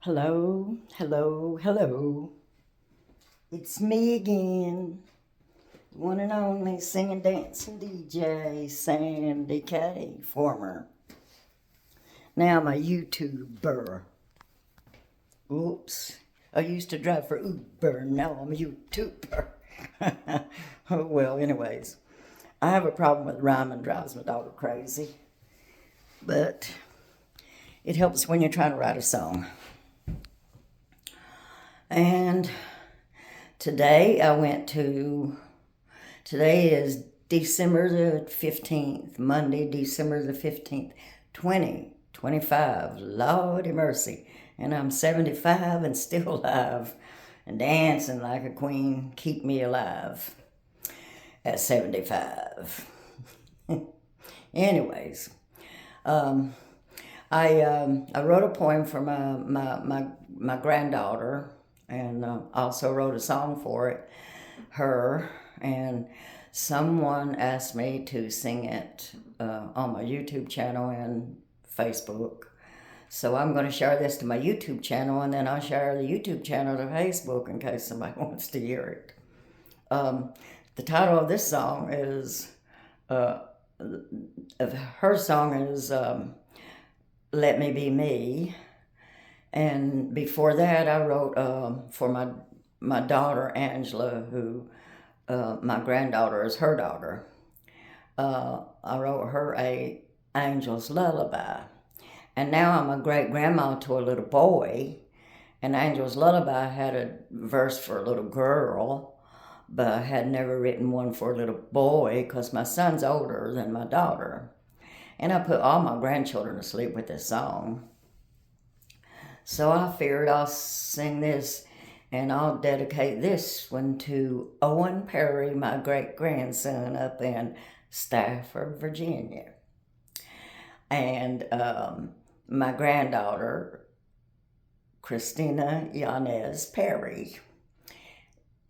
Hello, hello, hello. It's me again, one and only singing, dancing DJ, Sandy K, former. Now I'm a YouTuber. Oops. I used to drive for Uber, now I'm a YouTuber. Oh, well, anyways. I have a problem with rhyming, drives my daughter crazy. But it helps when you're trying to write a song. And today is December the 15th, Monday, December the 15th, 2025. Lordy mercy. And I'm 75 and still alive and dancing like a queen. Keep me alive at 75. Anyways, I wrote a poem for my granddaughter, and also wrote a song for her. And someone asked me to sing it on my YouTube channel and Facebook. So I'm going to share this to my YouTube channel, and then I'll share the YouTube channel to Facebook in case somebody wants to hear it. The title of this song is, her song is Let Me Be Me. And before that, I wrote for my daughter, Angela, who my granddaughter is her daughter. I wrote her a Angel's Lullaby. And now I'm a great grandma to a little boy. And Angel's Lullaby had a verse for a little girl, but I had never written one for a little boy because my son's older than my daughter. And I put all my grandchildren to sleep with this song. So I figured I'll sing this, and I'll dedicate this one to Owen Perry, my great-grandson up in Stafford, Virginia. And my granddaughter, Christina Yanez Perry.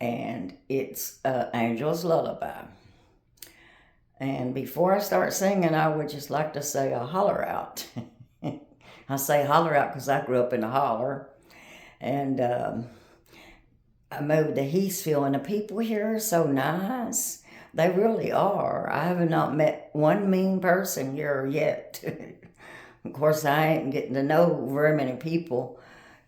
And it's Angel's Lullaby. And before I start singing, I would just like to say a holler out. I say holler out because I grew up in a holler. And I moved to Heathsville, and the people here are so nice. They really are. I have not met one mean person here yet. Of course, I ain't getting to know very many people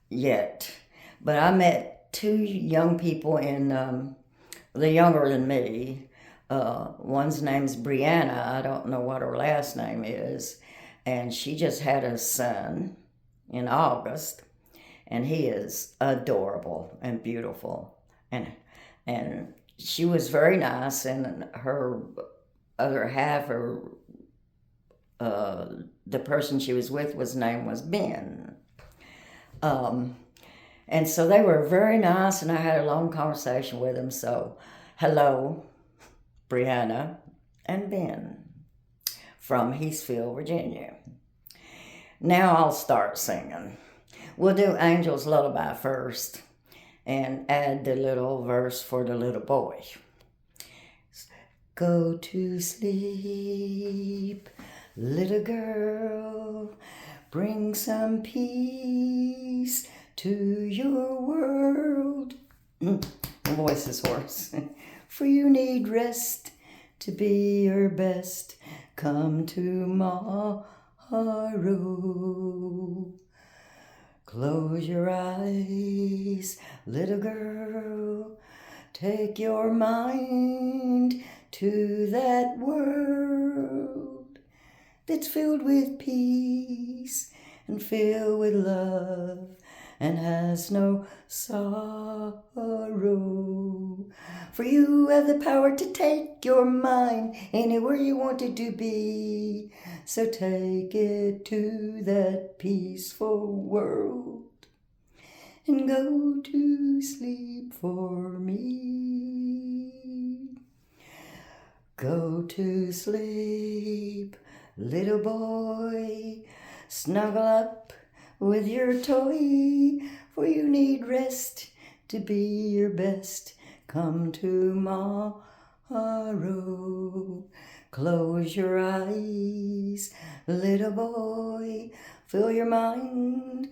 yet. But I met two young people they're younger than me. One's name's Brianna. I don't know what her last name is. And she just had a son in August. And he is adorable and beautiful. And she was very nice. And her other half, or the person she was with, name was Ben. And so they were very nice, and I had a long conversation with them. So, hello, Brianna and Ben from Heathsville, Virginia. Now I'll start singing. We'll do Angel's Lullaby first and add the little verse for the little boy. Go to sleep, little girl, bring some peace to your world. My voice is hoarse. For you need rest to be your best. Come tomorrow. Close your eyes, little girl. Take your mind to that world that's filled with peace and filled with love and has no sorrow. For you have the power to take your mind anywhere you want it to be. So take it to that peaceful world and go to sleep for me. Go to sleep, little boy, snuggle up with your toy, for you need rest to be your best. Come tomorrow. Close your eyes, little boy, fill your mind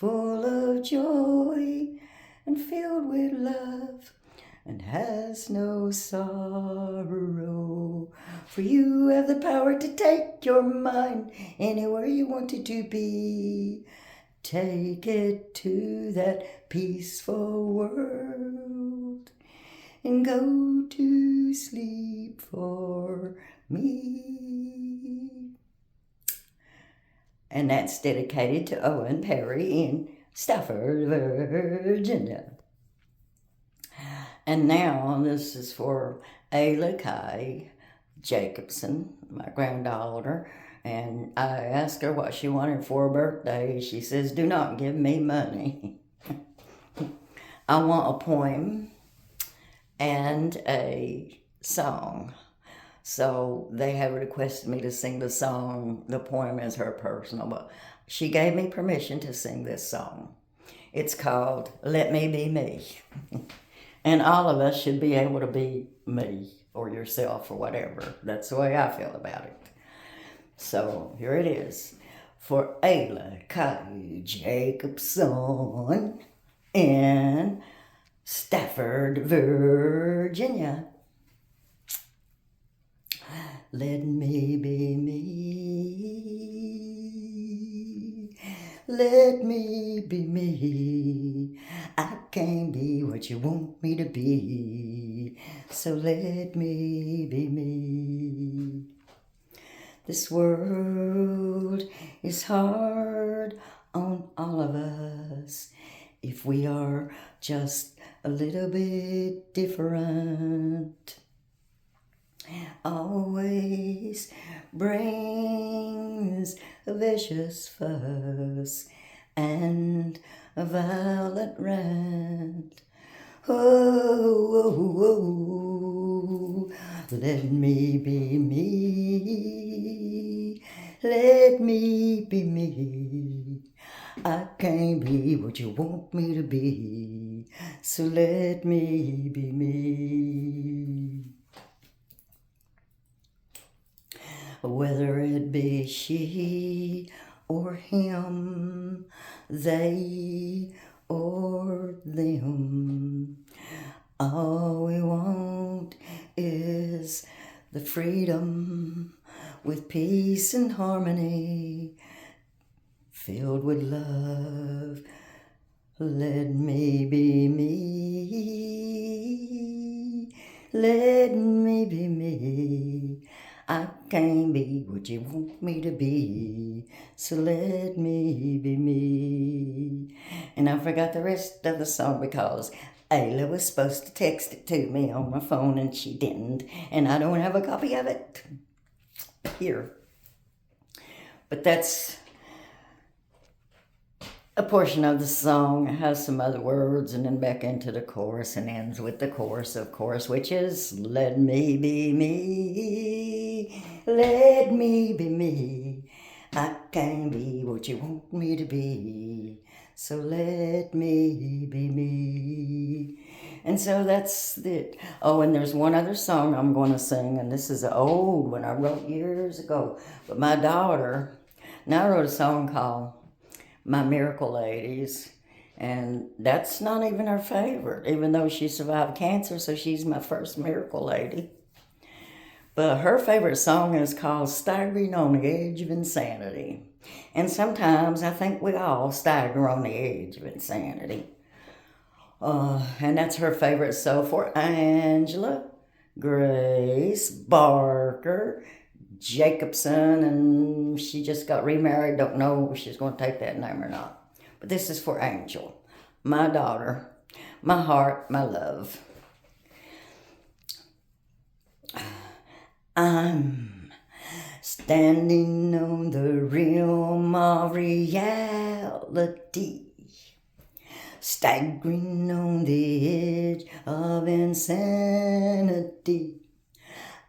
full of joy and filled with love, and has no sorrow. For you have the power to take your mind anywhere you want it to be. Take it to that peaceful world and go to sleep for me. And that's dedicated to Owen Perry in Stafford, Virginia. And now this is for Ayla Kay Jacobson, my granddaughter. And I asked her what she wanted for her birthday. She says, "Do not give me money." I want a poem and a song. So they have requested me to sing the song. The poem is her personal, but she gave me permission to sing this song. It's called Let Me Be Me. And all of us should be able to be me or yourself or whatever. That's the way I feel about it. So here it is. For Ayla Kay Jacobson in Stafford, Virginia. Let me be me. Let me be me. I can't be what you want me to be. So let me be me. This world is hard on all of us if we are just a little bit different. Always brings a vicious fuss and a violent rant. Oh, let me be me. Let me be me. I can't be what you want me to be, so let me be me. Whether it be she or him, they or them, all we want is the freedom with peace and harmony, filled with love. Let me be me. Let me be me. I can't be what you want me to be, so let me be me. And I forgot the rest of the song because Ayla was supposed to text it to me on my phone and she didn't, and I don't have a copy of it here. But that's a portion of the song. It has some other words and then back into the chorus and ends with the chorus, of course, which is let me be me, let me be me. I can't be what you want me to be, so let me be me. And so that's it. Oh, and there's one other song I'm going to sing, and this is an old one I wrote years ago. But my daughter, now I wrote a song called My Miracle Ladies, and that's not even her favorite, even though she survived cancer, so she's my first miracle lady. But her favorite song is called Staggering on the Edge of Insanity. And sometimes I think we all stagger on the edge of insanity. And that's her favorite. So for Angela Grace Barker Jacobson, and she just got remarried. Don't know if she's going to take that name or not. But this is for Angel, my daughter, my heart, my love. I'm standing on the rim of reality, staggering on the edge of insanity.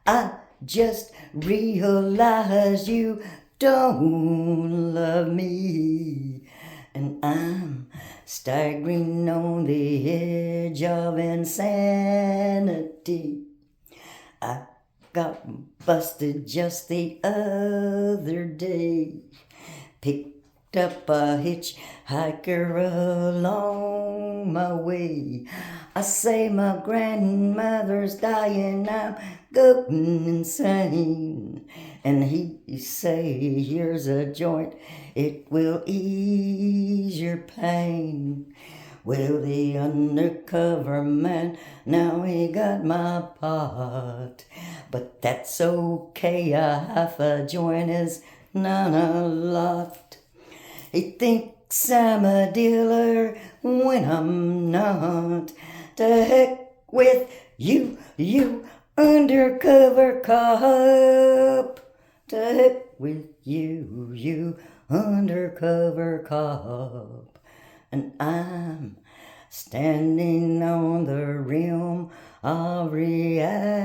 I just realize you don't love me, and I'm staggering on the edge of insanity. I got busted just the other day, picked up a hitchhiker along my way. I say my grandmother's dying, I'm going insane. And he say, here's a joint, it will ease your pain. Well, the undercover man, now he got my pot. But that's okay, a half a joint is not a lot. He thinks I'm a dealer when I'm not. To heck with you, you undercover cop. To heck with you, you undercover cop. And I'm standing on the rim of reality,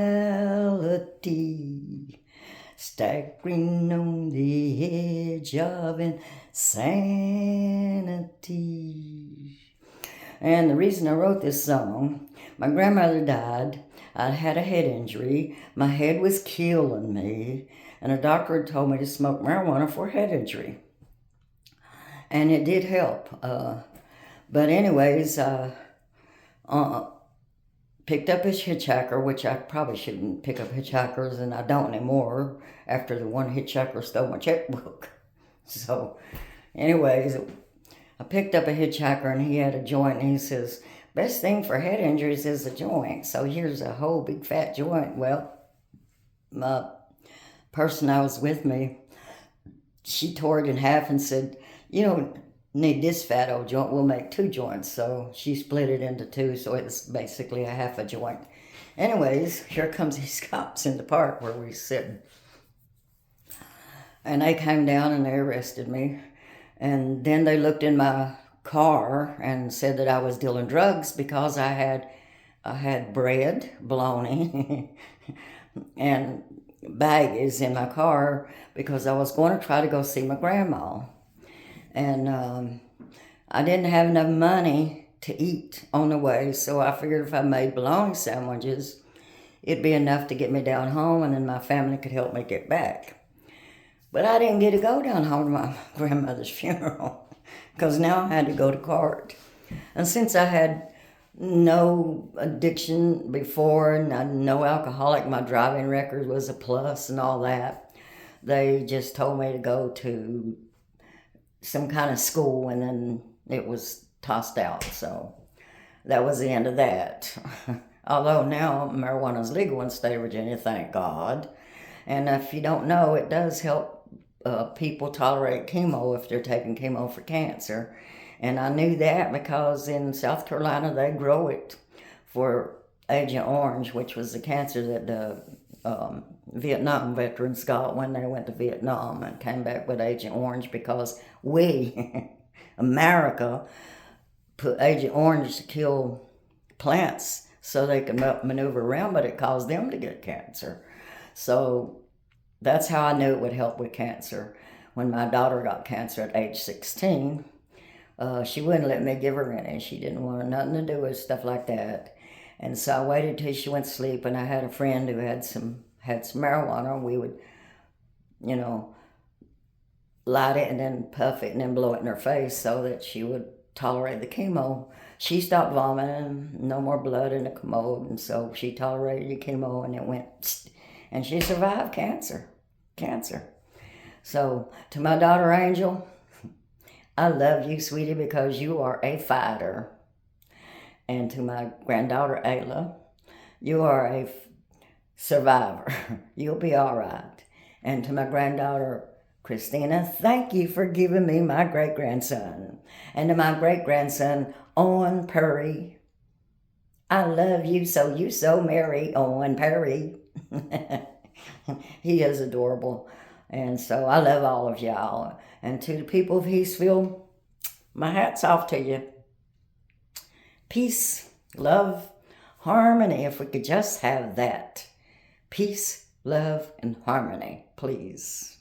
staggering on the edge of insanity. And the reason I wrote this song, my grandmother died. I had a head injury. My head was killing me. And a doctor had told me to smoke marijuana for head injury. And it did help. But anyways, picked up a hitchhiker, which I probably shouldn't pick up hitchhikers, and I don't anymore after the one hitchhiker stole my checkbook. So, anyways, I picked up a hitchhiker, and he had a joint, and he says, best thing for head injuries is a joint. So here's a whole big fat joint. Well, my person I was with me, she tore it in half and said, you don't need this fat old joint, we'll make 2 joints. So she split it into 2, so it's basically a half a joint. Anyways, here comes these cops in the park where we sit. And they came down and they arrested me. And then they looked in my car and said that I was dealing drugs because I had bread, bologna, and baggies in my car because I was going to try to go see my grandma. And I didn't have enough money to eat on the way, so I figured if I made bologna sandwiches, it'd be enough to get me down home, and then my family could help me get back. But I didn't get to go down home to my grandmother's funeral because now I had to go to court. And since I had no addiction before and I'm no alcoholic, my driving record was a plus and all that, they just told me to go to some kind of school, and then it was tossed out. So that was the end of that. Although now marijuana is legal in the state of Virginia, thank God. And if you don't know, it does help people tolerate chemo if they're taking chemo for cancer. And I knew that because in South Carolina they grow it for Agent Orange, which was the cancer that the Vietnam veterans got when they went to Vietnam and came back with Agent Orange because we, America, put Agent Orange to kill plants so they could maneuver around, but it caused them to get cancer. So that's how I knew it would help with cancer. When my daughter got cancer at age 16, she wouldn't let me give her any. She didn't want nothing to do with stuff like that. And so I waited till she went to sleep, and I had a friend who had some marijuana. We would, light it and then puff it and then blow it in her face so that she would tolerate the chemo. She stopped vomiting, no more blood in the commode, and so she tolerated the chemo, and it went, and she survived cancer. So to my daughter Angel, I love you, sweetie, because you are a fighter. And to my granddaughter Ayla, you are a survivor. You'll be all right. And to my granddaughter Christina, thank you for giving me my great-grandson. And to my great-grandson Owen Perry, I love you so merry, Owen Perry. He is adorable. And so I love all of y'all. And to the people of Eastville, my hat's off to you. Peace, love, harmony, if we could just have that. Peace, love, and harmony, please.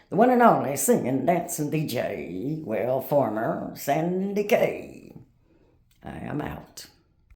The one and only singing, dancing DJ, well, former Sandy Kay. I am out.